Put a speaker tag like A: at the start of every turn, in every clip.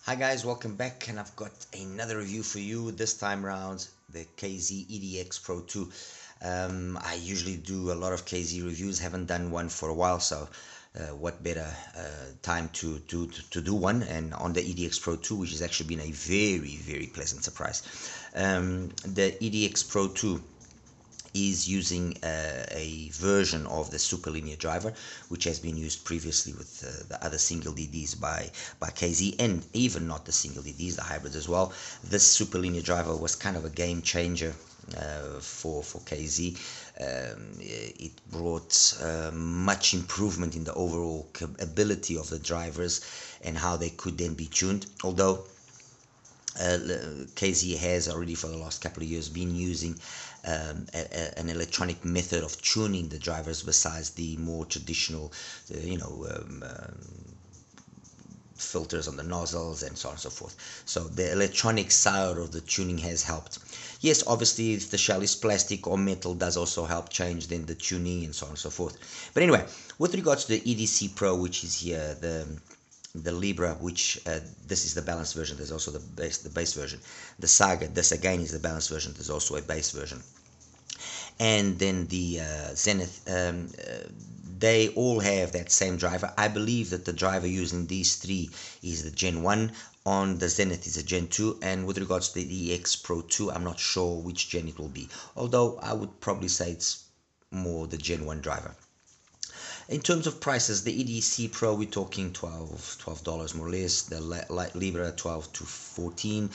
A: Hi guys, welcome back, and I've got another review for you. This time around, the KZ EDX Pro 2. I usually do a lot of KZ reviews, haven't done one for a while, so what better time to do one, and on the EDX Pro 2, which has actually been a very pleasant surprise. The EDX Pro 2 is using a version of the super linear driver, which has been used previously with the other single DDs by KZ, and even not the single DDs, the hybrids as well. This super linear driver was kind of a game changer for KZ. It brought much improvement in the overall ability of the drivers and how they could then be tuned, although KZ has already for the last couple of years been using an electronic method of tuning the drivers besides the more traditional, filters on the nozzles and so on and so forth. So the electronic side of the tuning has helped. Yes, obviously if the shell is plastic or metal does also help change then the tuning and so on and so forth. But anyway, with regards to the EDC Pro, which is here, the Libra, which this is the balanced version. There's also the base version. The Saga, this again is the balanced version. There's also a base version. And then the Zenith, they all have that same driver. I believe that the driver using these three is the Gen 1. On the Zenith is a Gen 2, and with regards to the EDX Pro 2, I'm not sure which gen it will be, although I would probably say it's more the Gen 1 driver. In terms of prices, the EDC Pro, we're talking $12 more or less. The Libra 12 to 14,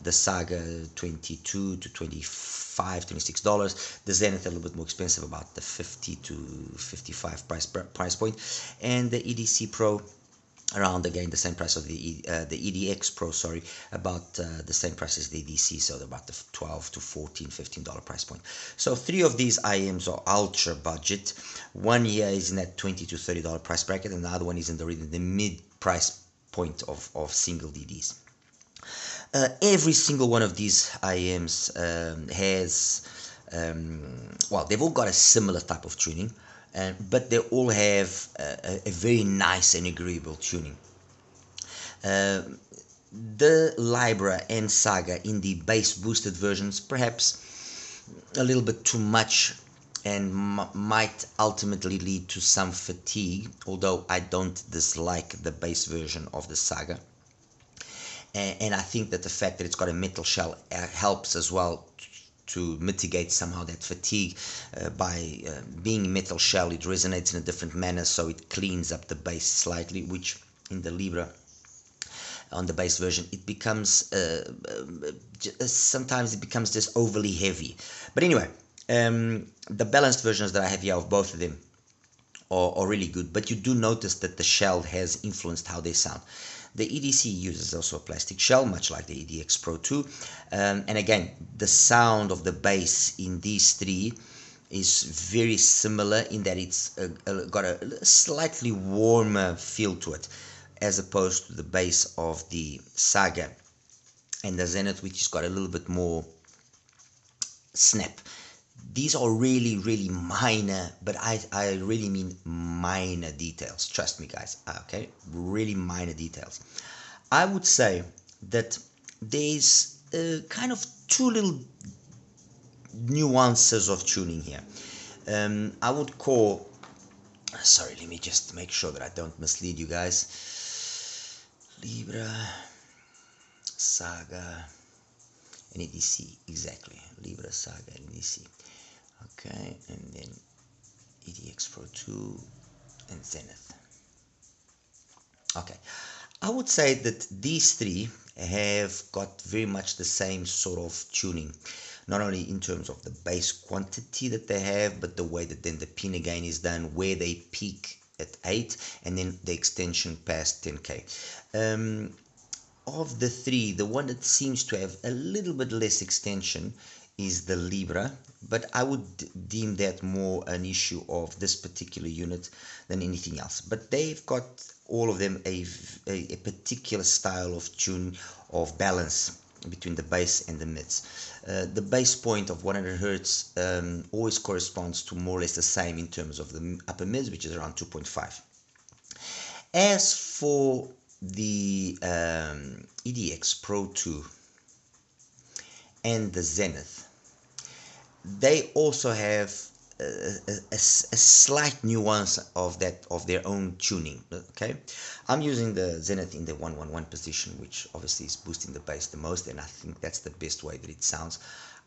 A: the Saga 22 to 25, $26. The Zenith a little bit more expensive, about the 50 to 55 price point, and the EDC Pro around again the same price of the EDX Pro, sorry, about the same price as the EDC, so about the 12 to 14, $15 price point. So three of these IMs are ultra budget. One here is in that $20 to $30 price bracket, and the other one is in the mid price point of single DDs. Every single one of these IMs has well, they've all got a similar type of tuning, but they all have a very nice and agreeable tuning. The Libra and Saga in the base boosted versions, perhaps a little bit too much, and might ultimately lead to some fatigue, although I don't dislike the base version of the Saga. And I think that the fact that it's got a metal shell helps as well to mitigate somehow that fatigue. By being metal shell, it resonates in a different manner, so it cleans up the bass slightly, which in the Libra on the bass version it becomes sometimes it becomes just overly heavy. But anyway, the balanced versions that I have here of both of them are really good, but you do notice that the shell has influenced how they sound. The EDC uses also a plastic shell, much like the EDX Pro 2. And again, the sound of the bass in these three is very similar in that it's got a slightly warmer feel to it, as opposed to the bass of the Saga and the Zenith, which has got a little bit more snap. These are really minor, but I really mean minor details. Trust me, guys. Okay, really minor details. I would say that there's kind of two little nuances of tuning here. I would call. Sorry, let me just make sure that I don't mislead you guys. Libra, Saga, and EDC. Exactly. Libra, Saga, and EDC. Okay, and then EDX Pro 2 and Zenith. Okay, I would say that these three have got very much the same sort of tuning, not only in terms of the bass quantity that they have, but the way that then the pin again is done, where they peak at 8 and then the extension past 10k. Of the three, the one that seems to have a little bit less extension is the Libra, but I would deem that more an issue of this particular unit than anything else. But they've got all of them a particular style of tune, of balance between the bass and the mids. The bass point of 100 hertz always corresponds to more or less the same in terms of the upper mids, which is around 2.5. As for the EDX Pro 2 and the Zenith, they also have a slight nuance of their own tuning. Okay, I'm using the Zenith in the 111 position, which obviously is boosting the bass the most, and I think that's the best way that it sounds.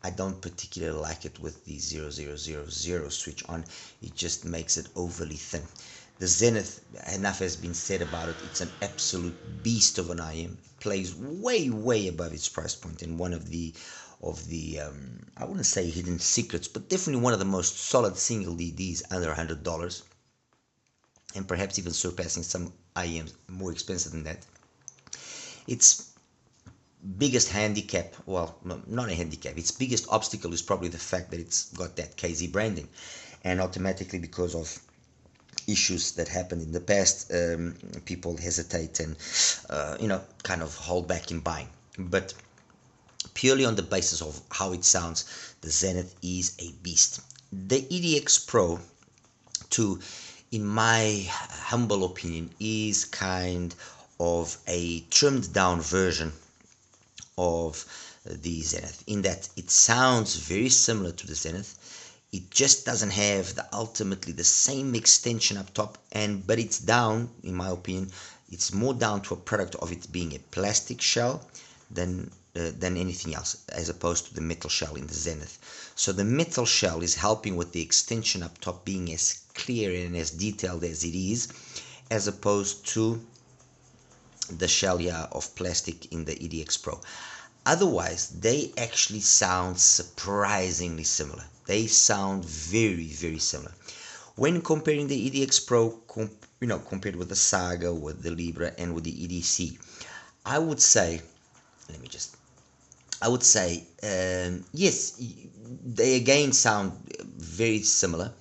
A: I don't particularly like it with the 0000 switch on. It just makes it overly thin. The Zenith, enough has been said about it. It's an absolute beast of an IM. It plays way above its price point, and one of the I wouldn't say hidden secrets, but definitely one of the most solid single DDs under $100, and perhaps even surpassing some IMs more expensive than that. Its biggest handicap, well, no, not a handicap, its biggest obstacle is probably the fact that it's got that KZ branding, and automatically, because of issues that happened in the past, people hesitate and kind of hold back in buying. But purely on the basis of how it sounds, the Zenith is a beast. The EDX Pro 2, in my humble opinion, is kind of a trimmed down version of the Zenith, in that it sounds very similar to the Zenith. It just doesn't have ultimately the same extension up top, but it's down, in my opinion, it's more down to a product of it being a plastic shell than anything else, as opposed to the metal shell in the Zenith. So the metal shell is helping with the extension up top being as clear and as detailed as it is, as opposed to the shell here of plastic in the EDX Pro. Otherwise, they actually sound surprisingly similar. They sound very similar. When comparing the EDX Pro, compared with the Saga, with the Libra, and with the EDC, I would say, yes, they again sound very similar.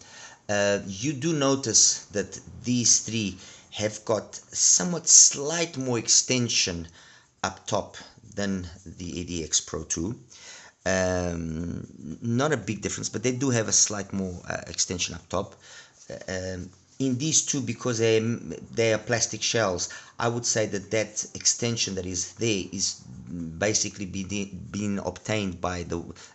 A: You do notice that these three have got somewhat slight more extension up top than the EDX Pro 2. Not a big difference, but they do have a slight more extension up top. In these two, because they are plastic shells, I would say that extension that is there is basically being obtained by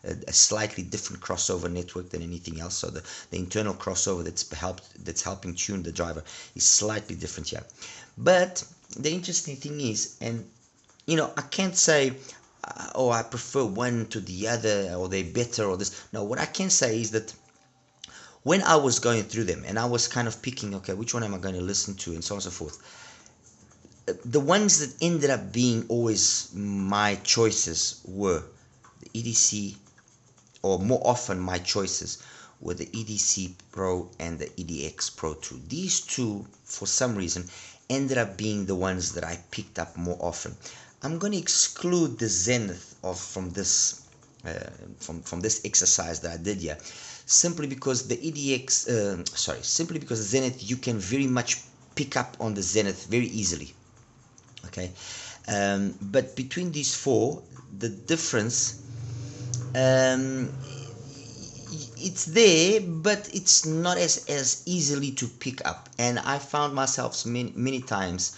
A: a slightly different crossover network than anything else. So the internal crossover that's helping tune the driver is slightly different here. But the interesting thing is, and I can't say, oh, I prefer one to the other, or they're better, or this. No, what I can say is that when I was going through them and I was kind of picking, okay, which one am I going to listen to, and so on and so forth, the ones that ended up being always my choices were the EDC, or more often my choices were the EDC Pro and the EDX Pro 2. These two, for some reason, ended up being the ones that I picked up more often. I'm going to exclude the Zenith from this exercise that I did here, simply because the simply because the Zenith, you can very much pick up on the Zenith very easily. Okay, but between these four, the difference, it's there, but it's not as easily to pick up. And I found myself many times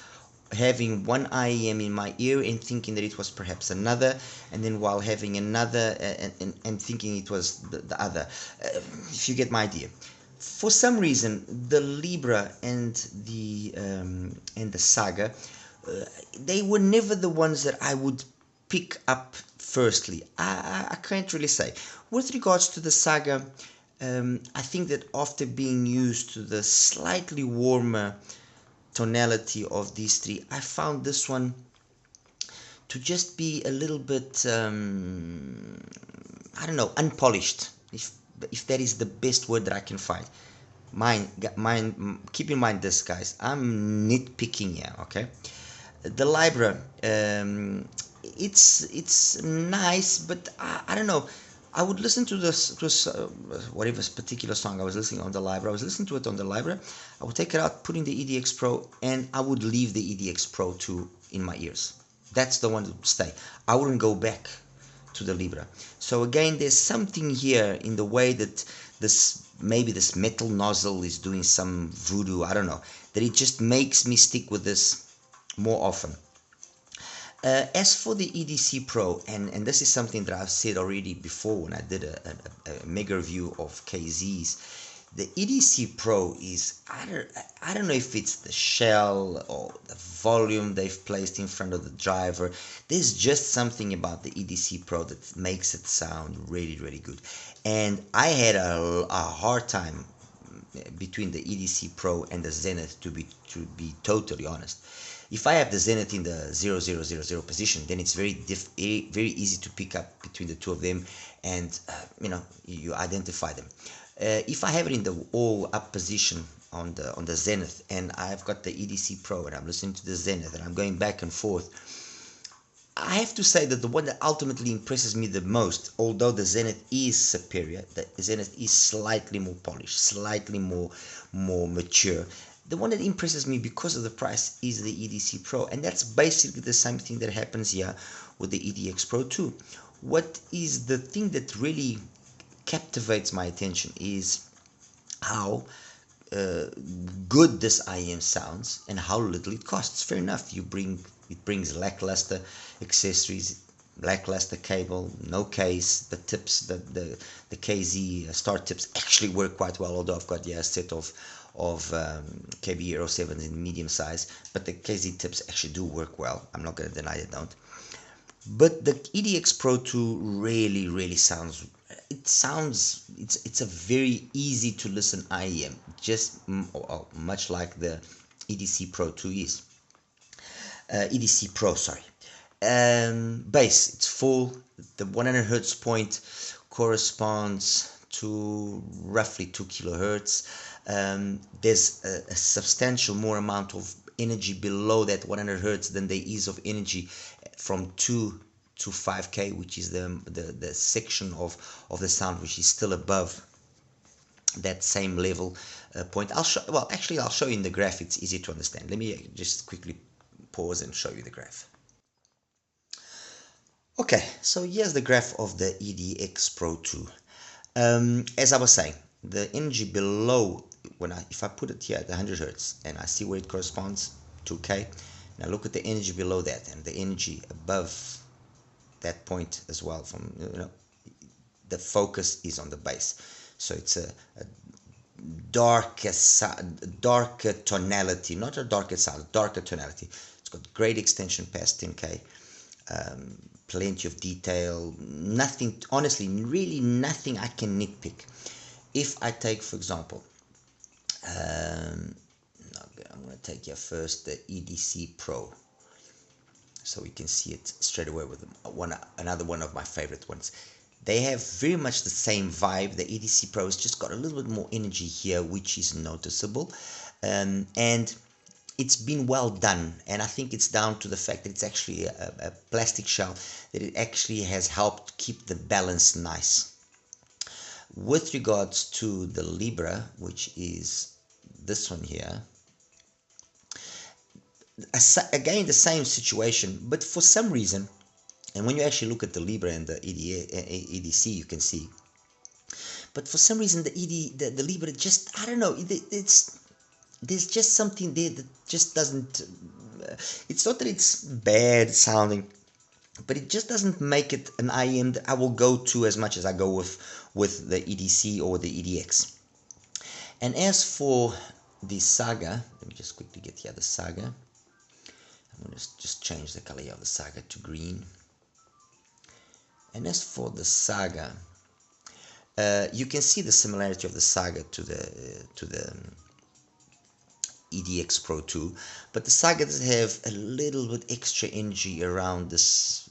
A: having one IEM in my ear and thinking that it was perhaps another, and then while having another and thinking it was the other, if you get my idea. For some reason, the Libra and the Saga, they were never the ones that I would pick up firstly. I can't really say. With regards to the Saga, I think that after being used to the slightly warmer tonality of these three, I found this one to just be a little bit, I don't know, unpolished, if that is the best word that I can find. Keep in mind this, guys, I'm nitpicking here, okay? The Libra, it's nice, but I don't know. I would listen to whatever particular song I was listening on the Libra. I was listening to it on the Libra. I would take it out, put in the EDX Pro, and I would leave the EDX Pro 2 in my ears. That's the one that would stay. I wouldn't go back to the Libra. So again, there's something here in the way that maybe this metal nozzle is doing some voodoo. I don't know. That it just makes me stick with this more often. As for the EDC Pro, and this is something that I've said already before when I did a mega review of KZs, the EDC Pro is, I don't know if it's the shell or the volume they've placed in front of the driver. There's just something about the EDC Pro that makes it sound really, really good. And I had a hard time between the EDC Pro and the Zenith, to be totally honest. If I have the Zenith in the 0000 position, then it's very easy to pick up between the two of them, and you identify them. If I have it in the all up position on the Zenith, and I've got the EDC Pro and I'm listening to the Zenith and I'm going back and forth, I have to say that the one that ultimately impresses me the most, although the Zenith is superior, the Zenith is slightly more polished, slightly more mature, the one that impresses me because of the price is the EDC Pro. And that's basically the same thing that happens here with the EDX Pro 2. What is the thing that really captivates my attention is how good this IEM sounds and how little it costs. Fair enough, it brings lackluster accessories, lackluster cable, no case. The tips, the KZ start tips actually work quite well, although I've got a set of KB Aero 7s in medium size, but the KZ tips actually do work well. I'm not going to deny they don't. But the EDX Pro 2 really sounds, it's a very easy to listen IEM, just much like the EDC Pro 2 is. EDC Pro, sorry. Bass, it's full. The 100 hertz point corresponds to roughly 2 kilohertz. There's a substantial more amount of energy below that 100 hertz than there is of energy from 2 to 5K, which is the section of the sound which is still above that same level point. I'll show you in the graph. It's easy to understand. Let me just quickly pause and show you the graph. Okay, so here's the graph of the EDX Pro 2. As I was saying, the energy below, if I put it here at 100 hertz and I see where it corresponds, 2K. Now look at the energy below that and the energy above that point as well. From the focus is on the bass, so it's a darker tonality, not a darker sound, darker tonality. It's got great extension past 10K, plenty of detail, nothing, honestly, really nothing I can nitpick. If I take, for example, I'm going to take here first the EDC Pro, so we can see it straight away with another one of my favorite ones. They have very much the same vibe. The EDC Pro has just got a little bit more energy here, which is noticeable, and it's been well done. And I think it's down to the fact that it's actually a plastic shell, that it actually has helped keep the balance nice. With regards to the Libra, which is this one here, again the same situation, but for some reason, and when you actually look at the Libra and the EDC, you can see, but for some reason the Libra just, I don't know, there's just something there that just doesn't, it's not that it's bad sounding, but it just doesn't make it an IEM that I will go to as much as I go with the EDC or the EDX. And as for the Saga, let me just quickly get here the Saga. I'm going to just change the color of the Saga to green. And as for the Saga, you can see the similarity of the Saga to the EDX Pro 2, but the Saga does have a little bit extra energy around this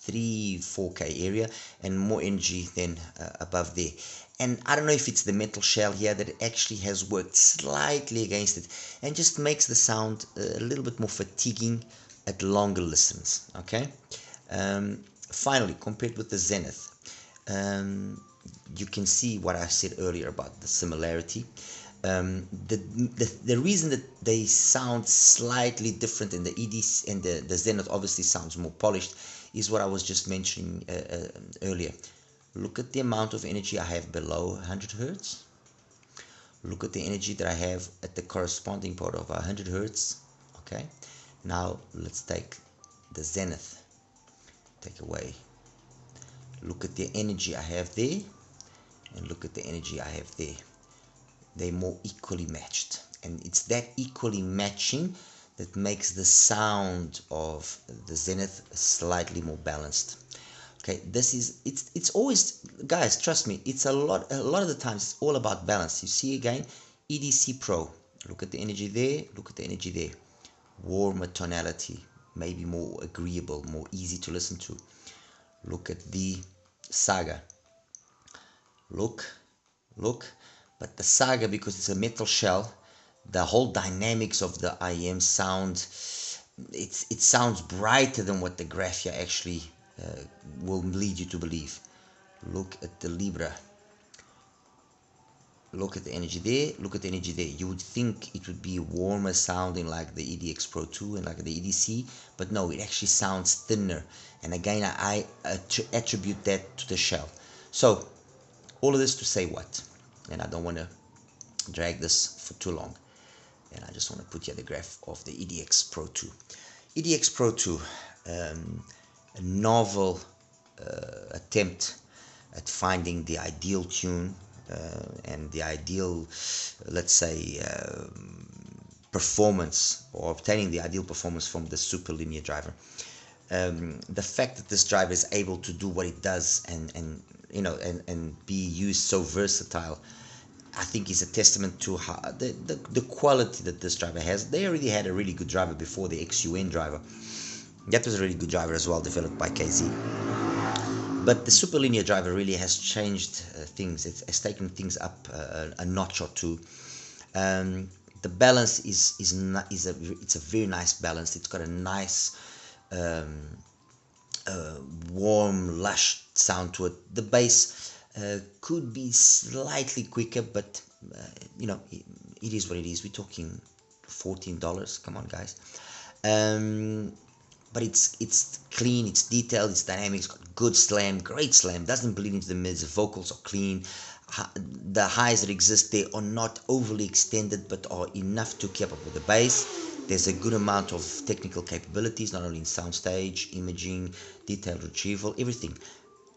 A: 3-4K area and more energy than above there. And I don't know if it's the metal shell here that actually has worked slightly against it and just makes the sound a little bit more fatiguing at longer listens. Okay. Finally, compared with the Zenith, you can see what I said earlier about the similarity. The reason that they sound slightly different in the EDC and the Zenith obviously sounds more polished is what I was just mentioning earlier. Look at the amount of energy I have below 100 hertz. Look at the energy that I have at the corresponding part of 100 hertz. Okay, Now let's take the Zenith, take away, look at the energy I have there, and look at the energy I have there. They're more equally matched, and it's that equally matching that makes the sound of the Zenith slightly more balanced. Okay, this is it's always, guys, trust me, it's a lot of the times it's all about balance. You see again, EDX Pro, look at the energy there, look at the energy there, warmer tonality, maybe more agreeable, more easy to listen to. Look at the Saga, look, but the Saga, because it's a metal shell, the whole dynamics of the IM sound, it sounds brighter than what the Graphia actually will lead you to believe. Look at the Libra, look at the energy there, look at the energy there. You would think it would be warmer sounding like the EDX Pro 2 and like the EDC, but no, it actually sounds thinner. And again, I attribute that to the shell. So all of this to say what? And I don't want to drag this for too long. And I just want to put here the graph of the EDX Pro 2. EDX Pro 2, a novel attempt at finding the ideal tune and the ideal, let's say, performance, or obtaining the ideal performance from the super linear driver. The fact that this driver is able to do what it does and you know and be used so versatile, I think is a testament to how the quality that this driver has. They already had a really good driver before, the XUN driver. That was a really good driver as well, developed by KZ. But the super linear driver really has changed things. It's taken things up a notch or two. The balance it's a very nice balance. It's got a nice warm, lush sound to it. The bass could be slightly quicker, but you know, it is what it is. We're talking $14. Come on, guys. But it's clean, it's detailed, it's dynamic, it's got good slam, great slam, doesn't bleed into the mids, the vocals are clean. The highs that exist there are not overly extended, but are enough to keep up with the bass. There's a good amount of technical capabilities, not only in soundstage, imaging, detailed retrieval, everything.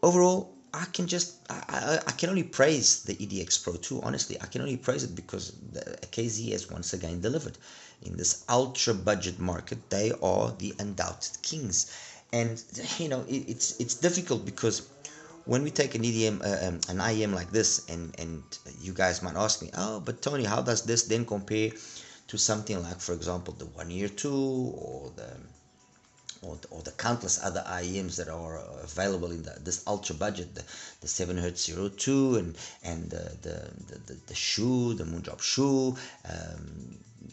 A: Overall, I can only praise the EDX Pro 2. Honestly, I can only praise it because the KZ has once again delivered. In this ultra budget market, they are the undoubted kings. And you know, it's difficult because when we take an EDM, an IM like this, and you guys might ask me, oh, but Tony, how does this then compare to something like, for example, the 1-year-2 or the countless other IEMs that are available in this ultra budget, the 7Hz 02 and the Shoe, the Moondrop Shoe,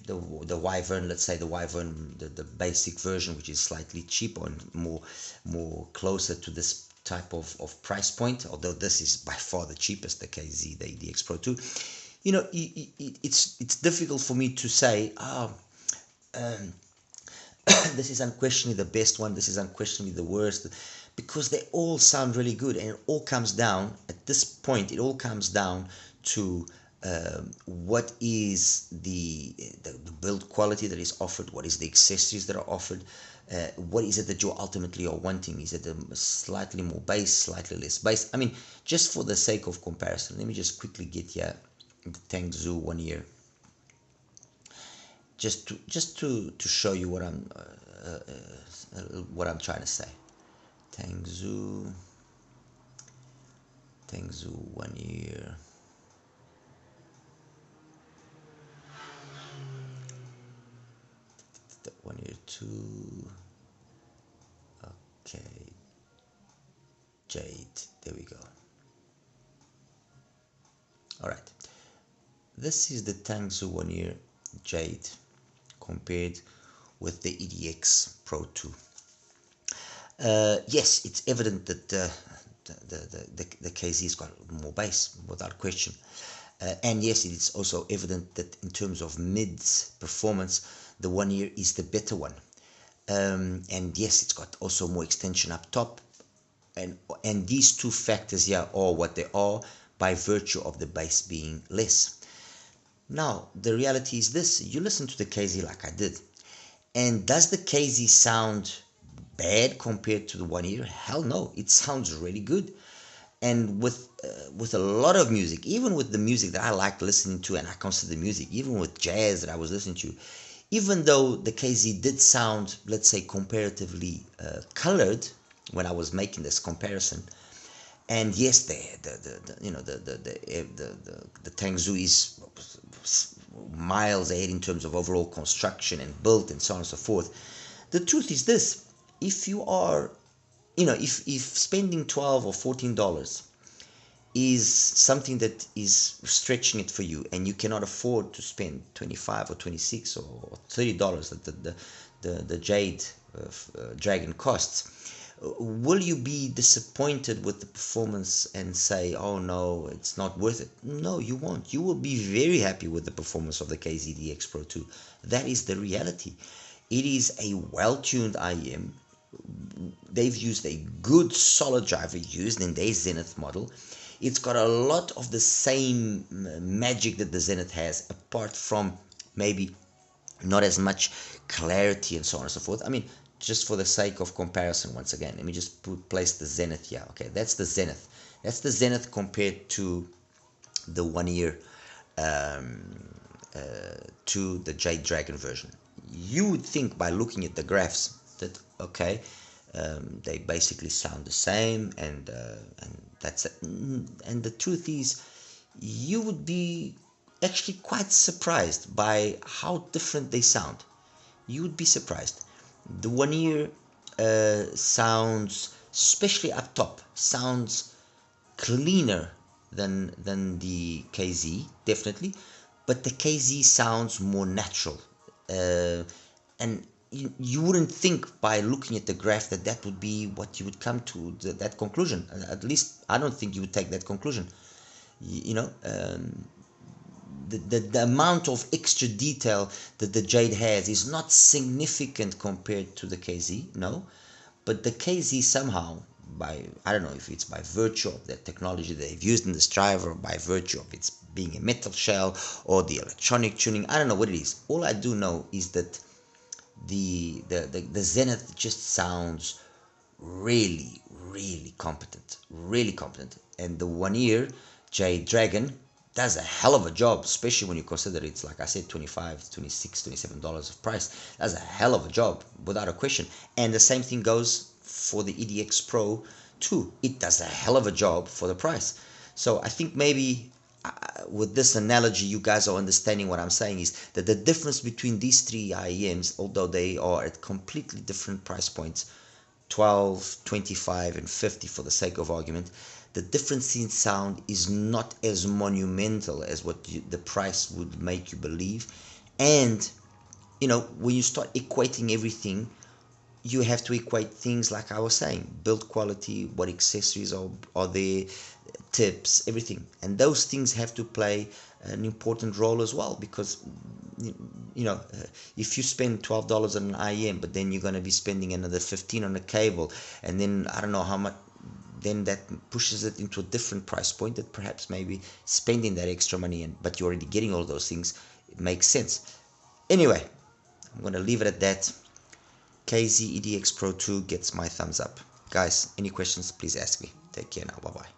A: the Wyvern, let's say the Wyvern, the basic version, which is slightly cheaper and more closer to this type of price point, although this is by far the cheapest, the KZ, the EDX Pro 2. You know, it's difficult for me to say, this is unquestionably the best one, this is unquestionably the worst, because they all sound really good, and it all comes down, at this point, it all comes down to what is the build quality that is offered, what is the accessories that are offered, what is it that you ultimately are wanting. Is it a slightly more bass, slightly less bass? I mean, just for the sake of comparison, let me just quickly get here the Tangzhou 1 year, just to show you what I'm trying to say. Tangzhou 1 year. The 1-year-2. Okay. Jade. There we go. All right. This is the Tangzhou 1 year Jade compared with the EDX Pro 2. Yes, it's evident that the KZ's got more bass, without question. And yes, it is also evident that in terms of mids performance, the 1 year is the better one. And yes, it's got also more extension up top. And these two factors here are what they are by virtue of the bass being less. Now, the reality is this. You listen to the KZ like I did, And does the KZ sound bad compared to the One Ear? Hell no, it sounds really good. And with a lot of music, even with the music that I like listening to, and I consider music, even with jazz that I was listening to, even though the KZ did sound, let's say, comparatively colored when I was making this comparison, and yes, the you know the Tangzhou is miles ahead in terms of overall construction and built and so on and so forth. The truth is this: if you are, if spending $12 or $14 is something that is stretching it for you, and you cannot afford to spend 25 or 26 or $30 that the Jade Dragon costs, will you be disappointed with the performance and say, oh no, it's not worth it? No, you won't. You will be very happy with the performance of the EDX Pro 2. That is the reality. It is a well-tuned IEM. They've used a good solid driver used in their Zenith model. It's got a lot of the same magic that the Zenith has, apart from maybe not as much clarity and so on and so forth. I mean, just for the sake of comparison, once again, let me just place the Zenith here. Okay, that's the Zenith. That's the Zenith compared to the One Ear to the Jade Dragon version. You would think by looking at the graphs that, okay, they basically sound the same, and that's it. And the truth is, you would be actually quite surprised by how different they sound. You would be surprised. The One Ear sounds, especially up top, sounds cleaner than the KZ, definitely, but the KZ sounds more natural, and you wouldn't think by looking at the graph that that would be what you would come to, that conclusion. At least I don't think you would take that conclusion. The amount of extra detail that the Jade has is not significant compared to the KZ, no, but the KZ somehow, by, I don't know if it's by virtue of the technology they've used in this driver, or by virtue of its being a metal shell, or the electronic tuning, I don't know what it is. All I do know is that the Zenith just sounds really, really competent, and the One Ear Jade Dragon does a hell of a job, especially when you consider it's, like I said, 25, 26, $27 of price. Does a hell of a job, without a question. And the same thing goes for the EDX Pro too. It does a hell of a job for the price. So I think maybe with this analogy, you guys are understanding what I'm saying, is that the difference between these three IEMs, although they are at completely different price points, 12, 25, and 50 for the sake of argument, the difference in sound is not as monumental as what the price would make you believe. And when you start equating everything, you have to equate things like I was saying: build quality, what accessories are there, tips, everything. And those things have to play an important role as well, because if you spend $12 on an IEM, but then you're going to be spending another 15 on a cable, and then I don't know how much, then that pushes it into a different price point, that perhaps maybe spending that extra money, but you're already getting all those things, it makes sense. Anyway, I'm going to leave it at that. KZ EDX Pro 2 gets my thumbs up. Guys, any questions, please ask me. Take care now. Bye-bye.